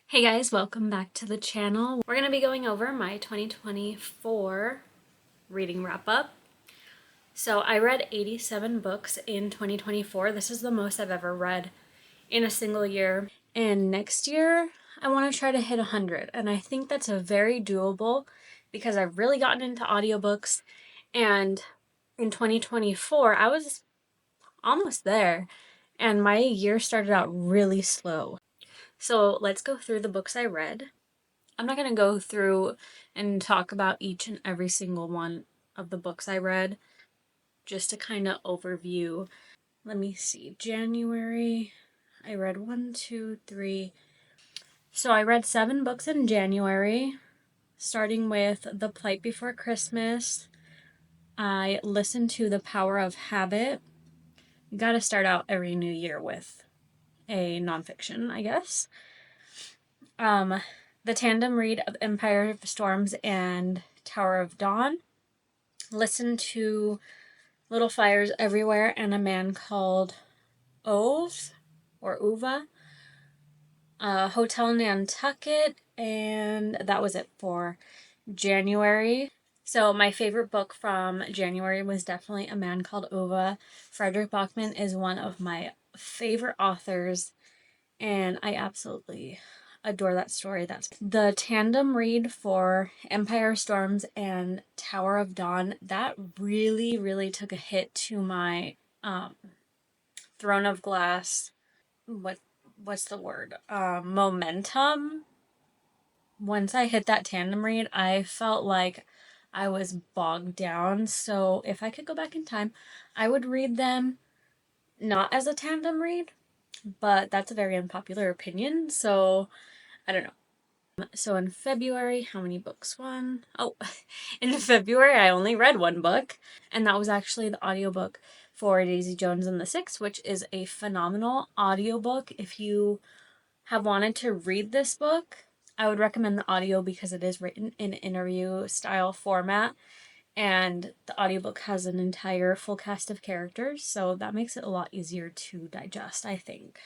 Hey guys, welcome back to the channel. We're going to be going over my 2024 reading wrap up. So I read 87 books in 2024. This is the most I've ever read in a single year. And next year, I want to try to hit 100. And I think that's a very doable because I've really gotten into audiobooks. And in 2024, I was almost there. And my year started out really slow. So let's go through the books I read. I'm not going to go through and talk about each and every single one of the books I read, just to kind of overview. Let me see. January, I read 1, 2, 3. So I read 7 books in January, starting with The Plight Before Christmas. I listened to The Power of Habit. You got to start out every new year with a nonfiction, I guess. The tandem read of Empire of Storms and Tower of Dawn. Listen to Little Fires Everywhere and A Man Called Ove or Uva. Hotel Nantucket, and that was it for January. So my favorite book from January was definitely A Man Called Ova. Frederick Bachman is one of my favorite authors, and I absolutely adore that story. That's the tandem read for Empire Storms and Tower of Dawn. That really took a hit to my Throne of Glass. What's the word? Momentum. Once I hit that tandem read, I felt like I was bogged down. So if I could go back in time, I would read them not as a tandem read, but that's a very unpopular opinion. So I don't know. So in February, how many books? In February, I only read one book, and that was actually the audiobook for Daisy Jones and the Six, which is a phenomenal audiobook. If you have wanted to read this book, I would recommend the audio because it is written in interview style format, and the audiobook has an entire full cast of characters, so that makes it a lot easier to digest, I think.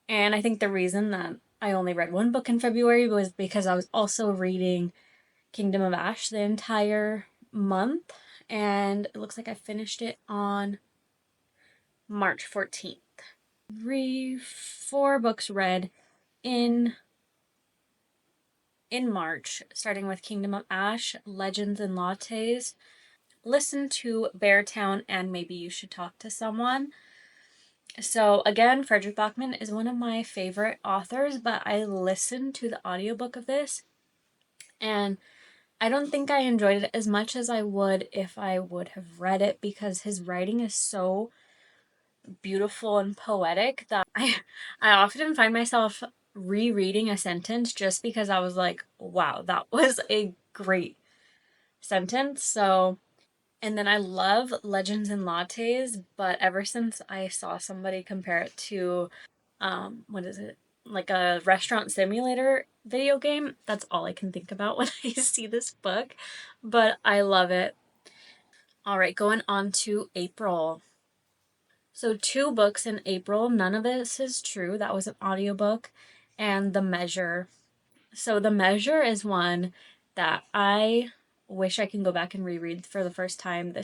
And I think the reason that I only read one book in February was because I was also reading Kingdom of Ash the entire month, and it looks like I finished it on March 14th. 4 books read in March, starting with Kingdom of Ash, Legends and Lattes. Listen to Beartown and Maybe You Should Talk to Someone. So again, Frederick Bachman is one of my favorite authors, but I listened to the audiobook of this and I don't think I enjoyed it as much as I would if I would have read it, because his writing is so beautiful and poetic that I often find myself rereading a sentence just because I was like, wow, that was a great sentence. So, and then I love Legends and Lattes, but ever since I saw somebody compare it to what is it? Like a restaurant simulator video game, that's all I can think about when I see this book. But I love it. All right, going on to April. So 2 books in April. None of this is true. That was an audiobook. And The Measure. So The Measure is one that I wish I can go back and reread for the first time.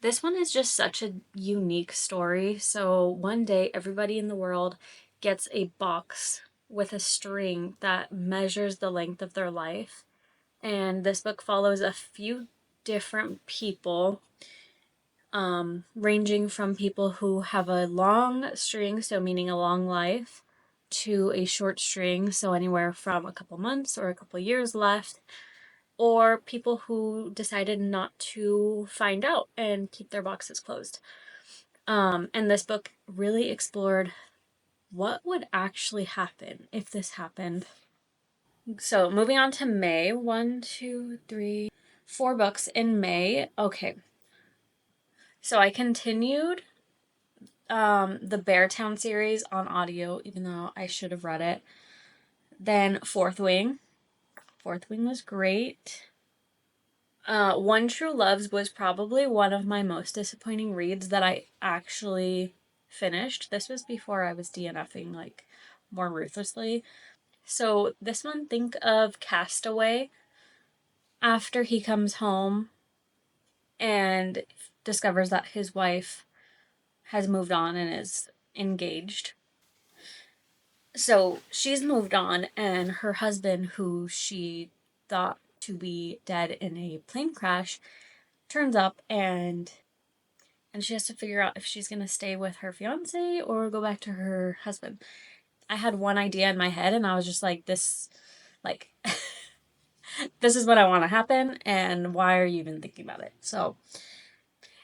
This one is just such a unique story. So one day everybody in the world gets a box with a string that measures the length of their life. And this book follows a few different people, ranging from people who have a long string, so meaning a long life, to a short string, so anywhere from a couple months or a couple years left, or people who decided not to find out and keep their boxes closed. And this book really explored what would actually happen if this happened. So moving on to May, 1, 2, 3, 4 books in May. Okay. So I continued the Beartown series on audio, even though I should have read it. Then Fourth Wing. Fourth Wing was great. One True Loves was probably one of my most disappointing reads that I actually finished. This was before I was DNFing like more ruthlessly. So this one, think of Castaway. After he comes home and discovers that his wife has moved on and is engaged. So she's moved on, and her husband, who she thought to be dead in a plane crash, turns up, and she has to figure out if she's gonna stay with her fiance or go back to her husband. I had one idea in my head, and I was just like, this, like, this is what I want to happen, and why are you even thinking about it? So,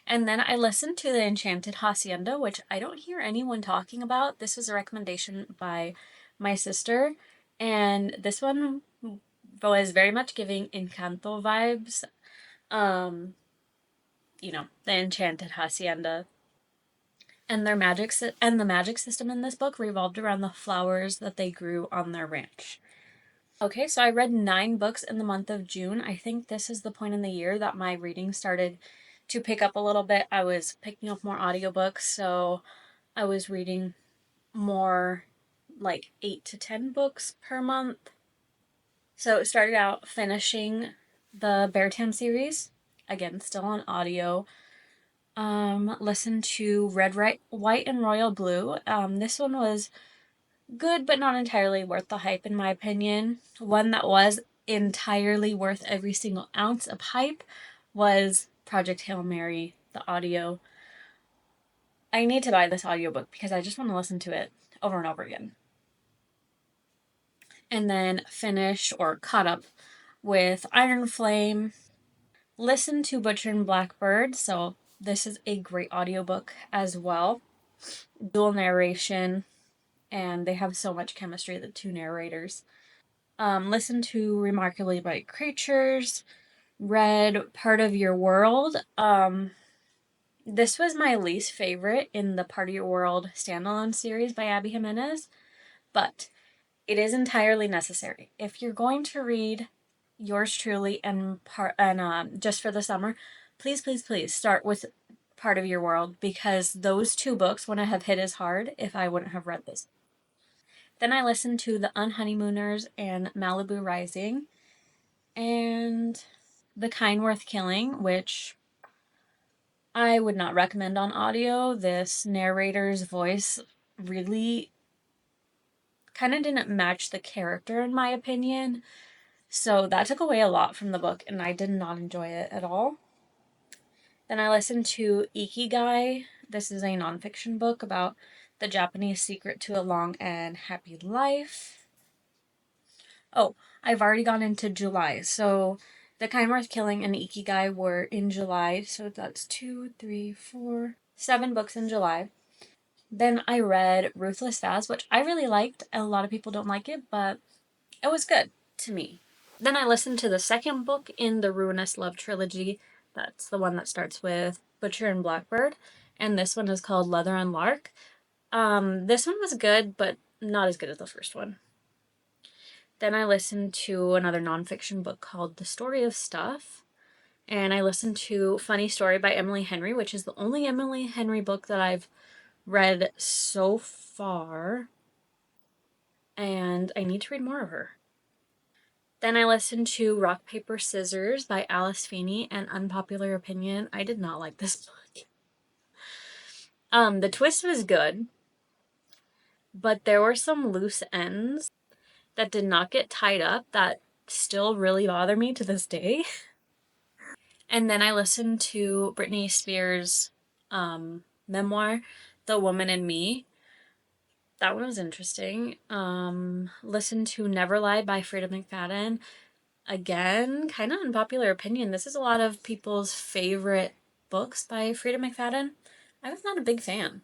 and then I listened to The Enchanted Hacienda, which I don't hear anyone talking about. This was a recommendation by my sister, and this one was very much giving Encanto vibes. Um, The Enchanted Hacienda. And the magic system in this book revolved around the flowers that they grew on their ranch. Okay, so I read 9 books in the month of June. I think this is the point in the year that my reading started to pick up a little bit. I was picking up more audiobooks, so I was reading more, like 8 to 10 books per month. So it started out finishing the Beartan series, again, still on audio. Listened to Red, White, and Royal Blue. This one was good, but not entirely worth the hype, in my opinion. One that was entirely worth every single ounce of hype was Project Hail Mary, the audio. I need to buy this audiobook because I just want to listen to it over and over again. And then finished or caught up with Iron Flame. Listened to Butcher and Blackbird, so this is a great audiobook as well. Dual narration, and they have so much chemistry, the two narrators. Listened to Remarkably Bright Creatures, read Part of Your World. This was my least favorite in the Part of Your World standalone series by Abby Jimenez, but it is entirely necessary. If you're going to read yours truly and just for the summer, please, please, please start with Part of Your World, because those 2 books wouldn't have hit as hard if I wouldn't have read this. Then I listened to The Unhoneymooners and Malibu Rising, and The Kind Worth Killing, which I would not recommend on audio. This narrator's voice really kind of didn't match the character, in my opinion. So that took away a lot from the book, and I did not enjoy it at all. Then I listened to Ikigai. This is a nonfiction book about the Japanese secret to a long and happy life. Oh, I've already gone into July. So The Kind Worth Killing and Ikigai were in July. So that's 2, 3, 4, 7 books in July. Then I read Ruthless Vows, which I really liked. A lot of people don't like it, but it was good to me. Then I listened to the second book in the Ruinous Love trilogy. That's the one that starts with Butcher and Blackbird. And this one is called Leather and Lark. This one was good, but not as good as the first one. Then I listened to another nonfiction book called The Story of Stuff. And I listened to Funny Story by Emily Henry, which is the only Emily Henry book that I've read so far. And I need to read more of her. Then I listened to Rock, Paper, Scissors by Alice Feeney, and Unpopular Opinion. I did not like this book. The twist was good, but there were some loose ends that did not get tied up that still really bother me to this day. And then I listened to Britney Spears' memoir, The Woman in Me. That one was interesting. Listened to Never Lie by Frida McFadden. Again, kind of unpopular opinion. This is a lot of people's favorite books by Frida McFadden. I was not a big fan.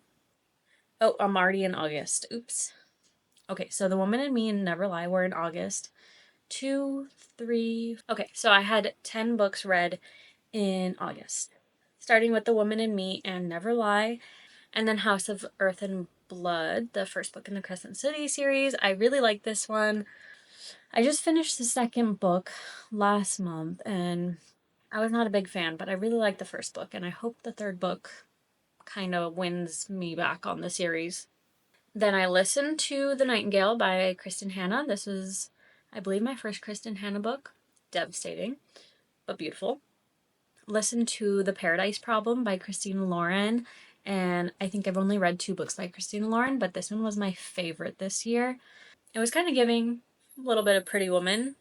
Oh, I'm already in August. Oops. Okay, so The Woman in Me and Never Lie were in August. 2, 3... Okay, so I had 10 books read in August. Starting with The Woman in Me and Never Lie. And then House of Earth and Blood, the first book in the Crescent City series. I really like this one. I just finished the second book last month, and I was not a big fan, but I really liked the first book, and I hope the third book kind of wins me back on the series. Then I listened to The Nightingale by Kristen Hanna. This was, I believe, my first Kristen Hanna book. Devastating, but beautiful. Listened to The Paradise Problem by Christina Lauren. And I think I've only read 2 books by Christina Lauren, but this one was my favorite this year. It was kind of giving a little bit of Pretty Woman.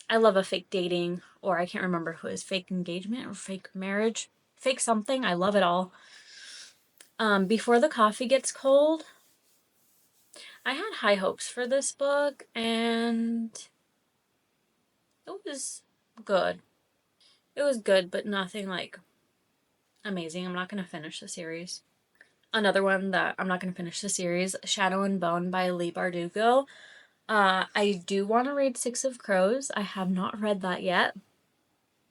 I love a fake dating, or I can't remember who is fake engagement or fake marriage, fake something. I love it all. Before the Coffee Gets Cold. I had high hopes for this book, and it was good. It was good, but nothing like amazing. I'm not going to finish the series. Another one that I'm not going to finish the series, Shadow and Bone by Leigh Bardugo. I do want to read Six of Crows. I have not read that yet,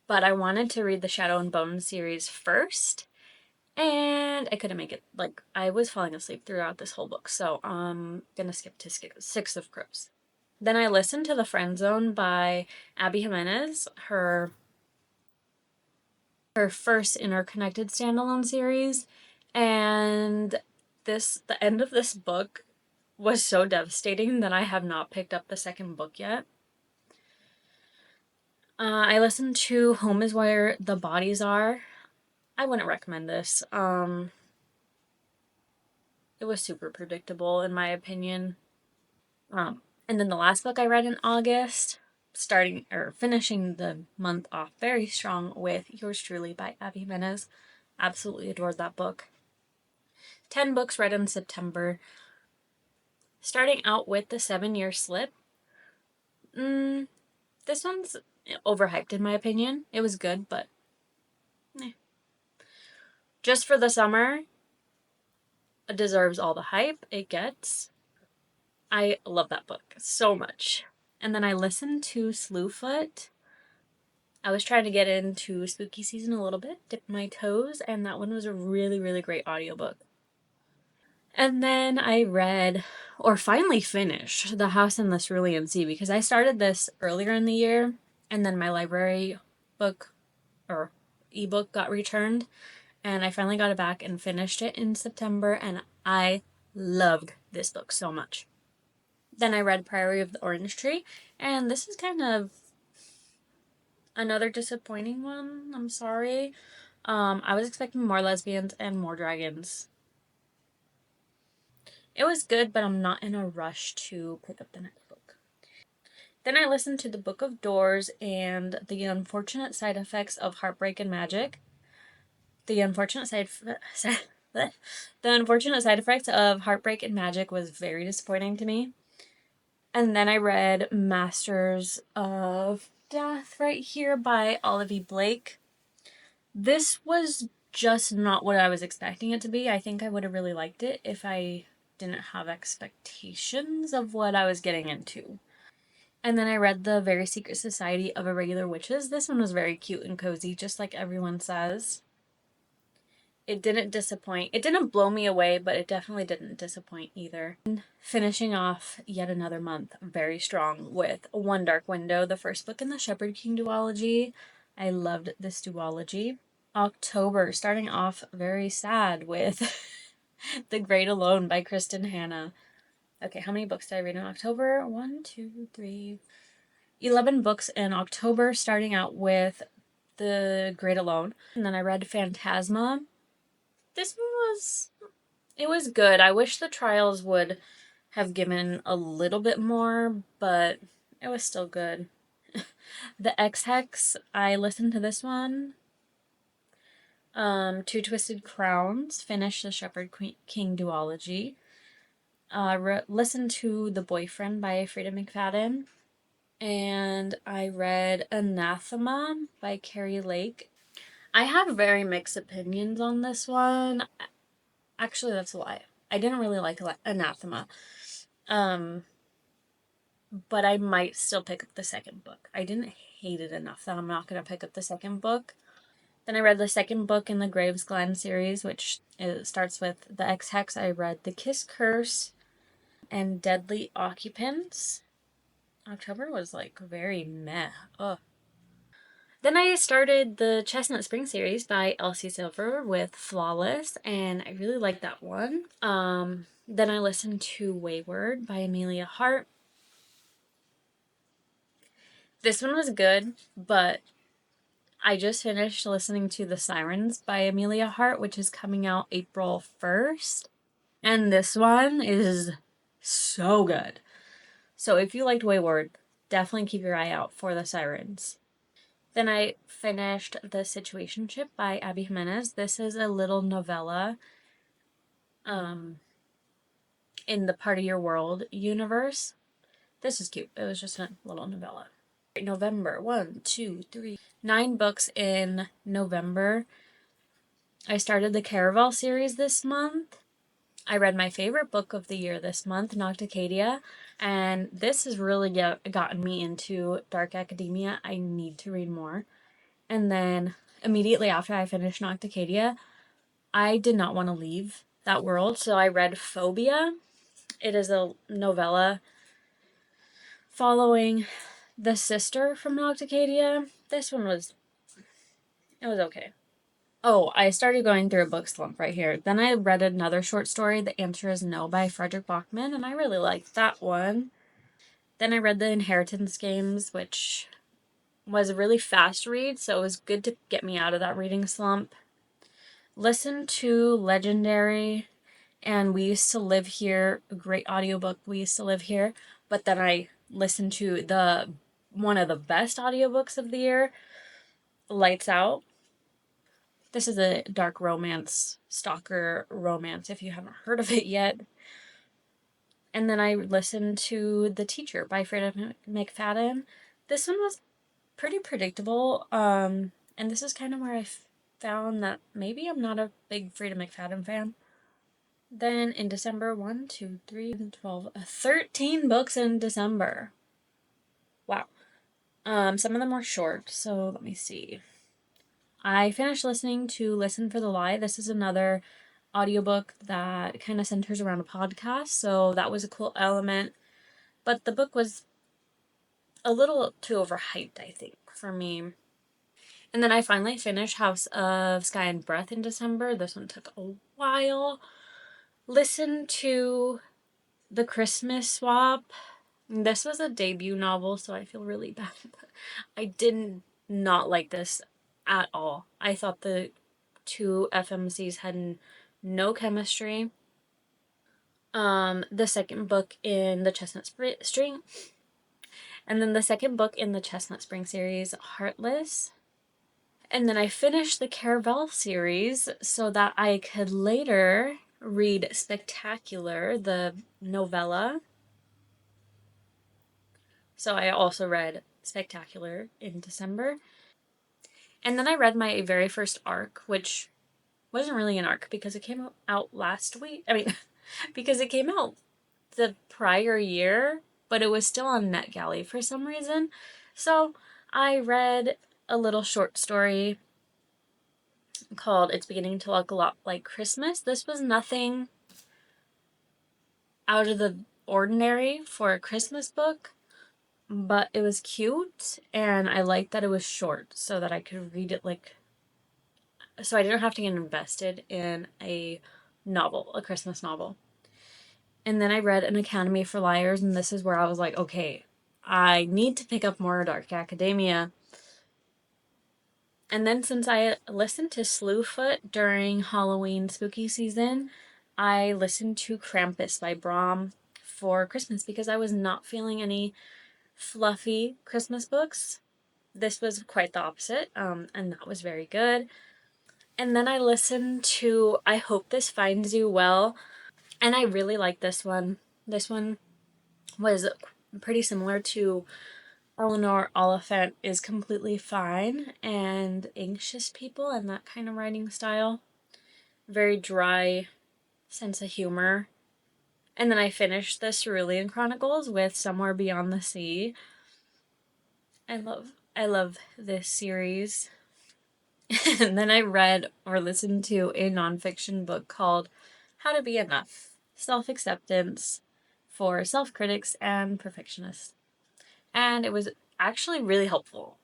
but I wanted to read the Shadow and Bone series first, and I couldn't make it. Like, I was falling asleep throughout this whole book, so I'm gonna skip to Six of Crows. Then I listened to The Friend Zone by Abby Jimenez, her first interconnected standalone series, and the end of this book was so devastating that I have not picked up the second book yet. I listened to Home is Where the Bodies Are. I wouldn't recommend this. It was super predictable in my opinion. And then the last book I read in August, finishing the month off very strong with Yours Truly by Abby Jimenez. Absolutely adored that book. 10 books read in September. Starting out with The 7-Year Slip. This one's overhyped in my opinion. It was good, but just for the summer, it deserves all the hype it gets. I love that book so much. And then I listened to Slewfoot. I was trying to get into spooky season a little bit, dip my toes, and that one was a really, really great audiobook. And then I read, or finally finished, The House in the Cerulean Sea, because I started this earlier in the year, and then my library book, or ebook, got returned, and I finally got it back and finished it in September, and I loved this book so much. Then I read Priory of the Orange Tree, and this is kind of another disappointing one. I'm sorry. I was expecting more lesbians and more dragons. It was good, but I'm not in a rush to pick up the next book. Then I listened to The Book of Doors and The Unfortunate Side Effects of Heartbreak and Magic. The unfortunate the unfortunate side effects of Heartbreak and Magic was very disappointing to me. And then I read Masters of Death right here by Olivia Blake. This was just not what I was expecting it to be. I think I would have really liked it if I didn't have expectations of what I was getting into. And then I read The Very Secret Society of Irregular Witches. This one was very cute and cozy, just like everyone says. It didn't disappoint. It didn't blow me away, but it definitely didn't disappoint either. And finishing off yet another month very strong with One Dark Window, the first book in the Shepherd King duology. I loved this duology. October, starting off very sad with The Great Alone by Kristen Hanna. Okay, how many books did I read in October? 1, 2, 3, 11 books in October, starting out with The Great Alone. And then I read Phantasma. This one was good. I wish the trials would have given a little bit more, but it was still good. The X-Hex, I listened to this one. Two Twisted Crowns, finished the Shepherd King duology. Listened to The Boyfriend by Frida McFadden. And I read Anathema by Carrie Lake. I have very mixed opinions on this one. Actually, that's a lie. I didn't really like Anathema. But I might still pick up the second book. I didn't hate it enough that I'm not going to pick up the second book. Then I read the second book in the Graves Glen series, which starts with The X-Hex. I read The Kiss Curse and Deadly Occupants. October was like very meh. Ugh. Then I started the Chestnut Spring series by Elsie Silver with Flawless, and I really liked that one. Then I listened to Wayward by Amelia Hart. This one was good, but I just finished listening to The Sirens by Amelia Hart, which is coming out April 1st. And this one is so good. So if you liked Wayward, definitely keep your eye out for The Sirens. Then I finished The Situationship by Abby Jimenez. This is a little novella in the Part of Your World universe. This is cute. It was just a little novella. November, 1, 2, 3, 9 books in November. I started the Caraval series this month. I read my favorite book of the year this month, Nocticadia, and this has really gotten me into dark academia. I need to read more. And then immediately after I finished Nocticadia, I did not want to leave that world, so I read Phobia. It is a novella following the sister from Nocticadia. This one was okay. Oh, I started going through a book slump right here. Then I read another short story, The Answer is No by Frederick Bachman, and I really liked that one. Then I read The Inheritance Games, which was a really fast read, so it was good to get me out of that reading slump. Listened to Legendary and We Used to Live Here, a great audiobook, We Used to Live Here, but then I listened to one of the best audiobooks of the year, Lights Out. This is a dark romance, stalker romance, if you haven't heard of it yet. And then I listened to The Teacher by Frida McFadden. This one was pretty predictable, and this is kind of where I found that maybe I'm not a big Frida McFadden fan. Then in December, 1, 2, 3, 12, 13 books in December. Wow. Some of them were short, so let me see. I finished listening to Listen for the Lie. This is another audiobook that kind of centers around a podcast, so that was a cool element. But the book was a little too overhyped, I think, for me. And then I finally finished House of Sky and Breath in December. This one took a while. Listened to The Christmas Swap. This was a debut novel, so I feel really bad. I did not like this at all. I thought the two FMCs had no chemistry. The second book in the Chestnut Spring, and then the second book in the Chestnut Spring series, Heartless. And then I finished the Caraval series so that I could later read Spectacular, the novella. So I also read Spectacular in December. And then I read my very first arc, which wasn't really an arc because it came out last week. I mean, because it came out the prior year, but it was still on NetGalley for some reason. So I read a little short story called It's Beginning to Look a Lot Like Christmas. This was nothing out of the ordinary for a Christmas book, but it was cute, and I liked that it was short so that I could read it so I didn't have to get invested in a novel, a Christmas novel. And then I read An Academy for Liars, and this is where I was like, okay, I need to pick up more dark academia. And then since I listened to Slewfoot during Halloween spooky season, I listened to Krampus by Brom for Christmas because I was not feeling any fluffy Christmas books. This was quite the opposite, and that was very good. And then I listened to I Hope This Finds You Well, and I really like this one. This one was pretty similar to Eleanor Oliphant is Completely Fine and Anxious People and that kind of writing style. Very dry sense of humor. And then I finished the Cerulean Chronicles with Somewhere Beyond the Sea. I love this series. And then I read or listened to a nonfiction book called How to Be Enough: Self-Acceptance for Self-Critics and Perfectionists. And it was actually really helpful.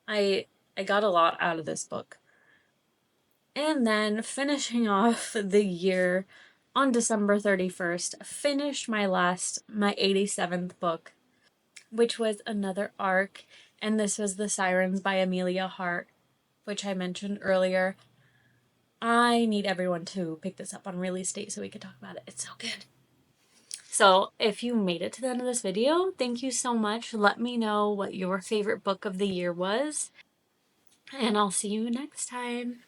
I got a lot out of this book. And then finishing off the year on December 31st, finished my 87th book, which was another arc, and this was The Sirens by Amelia Hart, which I mentioned earlier. I need everyone to pick this up on release date so we can talk about it. It's so good. So if you made it to the end of this video, thank you so much. Let me know what your favorite book of the year was, and I'll see you next time.